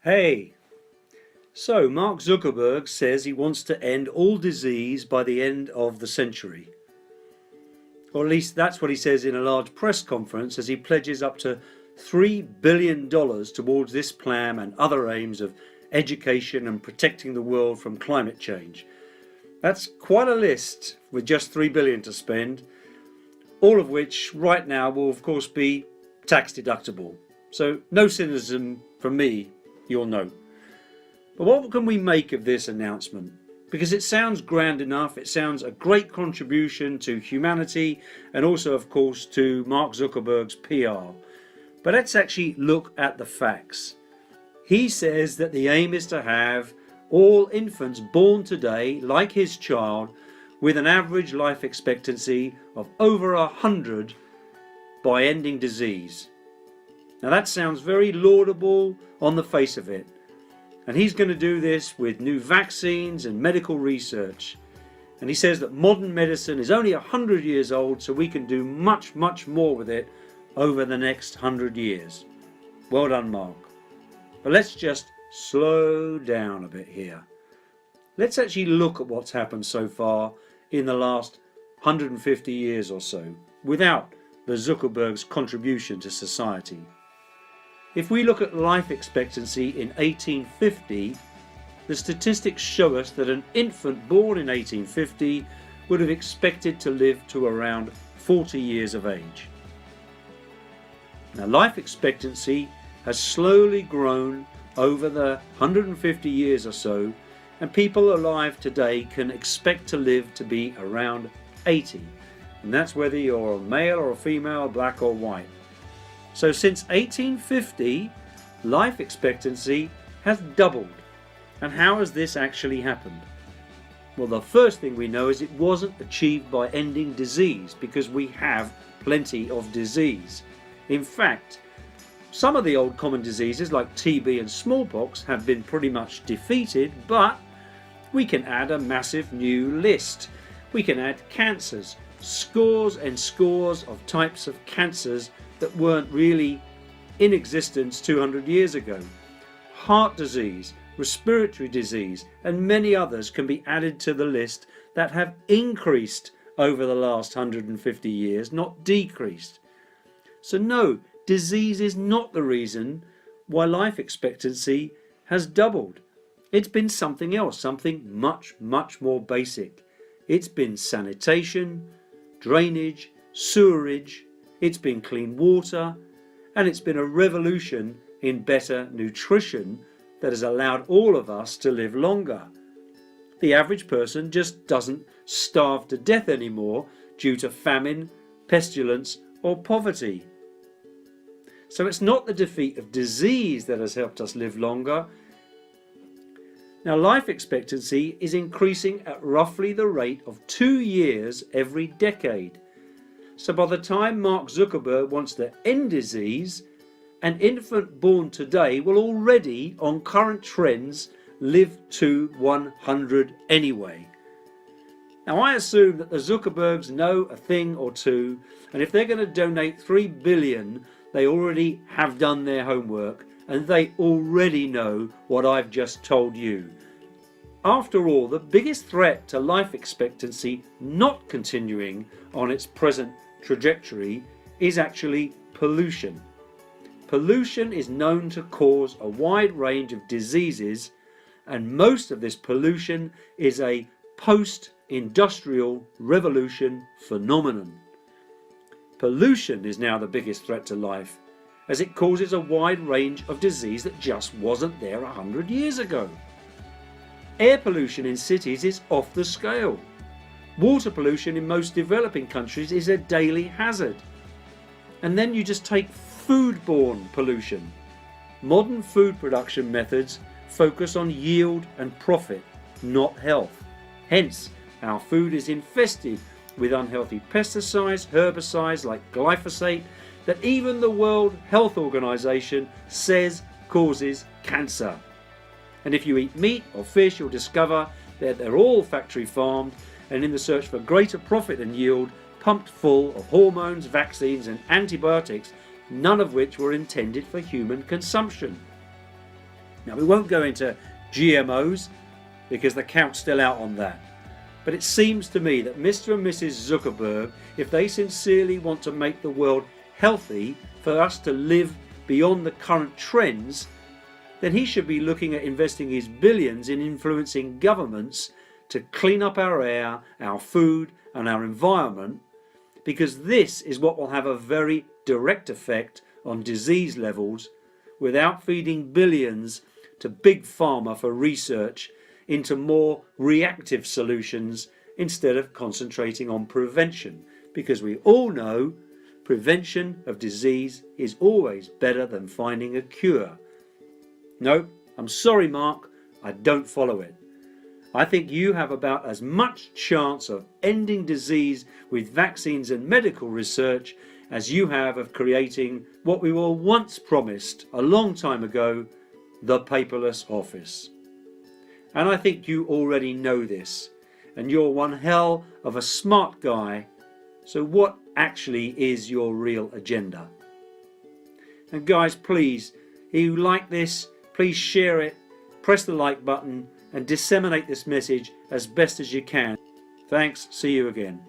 Hey, so Mark Zuckerberg says he wants to end all disease by the end of the century. Or at least that's what he says in a large press conference as he pledges up to $3 billion towards this plan and other aims of education and protecting the world from climate change. That's quite a list with just $3 billion to spend, all of which right now will of course be tax deductible. So no cynicism from me, you'll know. But what can we make of this announcement? Because it sounds grand enough, it sounds a great contribution to humanity and also of course to Mark Zuckerberg's PR. But let's actually look at the facts. He says that the aim is to have all infants born today, like his child, with an average life expectancy of over 100 by ending disease. Now that sounds very laudable on the face of it. And he's going to do this with new vaccines and medical research. And he says that modern medicine is only 100 years old, so we can do much, much more with it over the next 100 years. Well done, Mark. But let's just slow down a bit here. Let's actually look at what's happened so far in the last 150 years or so, without the Zuckerberg's contribution to society. If we look at life expectancy in 1850, the statistics show us that an infant born in 1850 would have expected to live to around 40 years of age. Now, life expectancy has slowly grown over the 150 years or so, and people alive today can expect to live to be around 80, and that's whether you're a male or a female, black or white. So since 1850, life expectancy has doubled. And how has this actually happened? Well, the first thing we know is it wasn't achieved by ending disease, because we have plenty of disease. In fact, some of the old common diseases like TB and smallpox have been pretty much defeated, but we can add a massive new list. We can add cancers, scores and scores of types of cancers that weren't really in existence 200 years ago. Heart disease, respiratory disease, and many others can be added to the list that have increased over the last 150 years, not decreased. So no, disease is not the reason why life expectancy has doubled. It's been something else, something much, much more basic. It's been sanitation, drainage, sewerage, it's been clean water, and it's been a revolution in better nutrition that has allowed all of us to live longer. The average person just doesn't starve to death anymore due to famine, pestilence, or poverty. So it's not the defeat of disease that has helped us live longer. Now, life expectancy is increasing at roughly the rate of 2 years every decade. So by the time Mark Zuckerberg wants to end disease, an infant born today will already, on current trends, live to 100 anyway. Now, I assume that the Zuckerbergs know a thing or two, and if they're going to donate $3 billion, they already have done their homework, and they already know what I've just told you. After all, the biggest threat to life expectancy not continuing on its present trajectory is actually pollution. Pollution is known to cause a wide range of diseases, and most of this pollution is a post-industrial revolution phenomenon. Pollution is now the biggest threat to life, as it causes a wide range of disease that just wasn't there 100 years ago. Air pollution in cities is off the scale. Water pollution in most developing countries is a daily hazard. And then you just take foodborne pollution. Modern food production methods focus on yield and profit, not health. Hence, our food is infested with unhealthy pesticides, herbicides like glyphosate, that even the World Health Organization says causes cancer. And if you eat meat or fish, you'll discover that they're all factory farmed and in the search for greater profit and yield, pumped full of hormones, vaccines and antibiotics, none of which were intended for human consumption. Now, we won't go into GMOs because the count's still out on that. But it seems to me that Mr. and Mrs. Zuckerberg, if they sincerely want to make the world healthy for us to live beyond the current trends, then he should be looking at investing his billions in influencing governments to clean up our air, our food and our environment, because this is what will have a very direct effect on disease levels without feeding billions to big pharma for research into more reactive solutions instead of concentrating on prevention, because we all know prevention of disease is always better than finding a cure. No, I'm sorry, Mark, I don't follow it. I think you have about as much chance of ending disease with vaccines and medical research as you have of creating what we were once promised a long time ago, the paperless office. And I think you already know this, and you're one hell of a smart guy, so what actually is your real agenda? And guys, please, if you like this, please share it, press the like button and disseminate this message as best as you can. Thanks, see you again.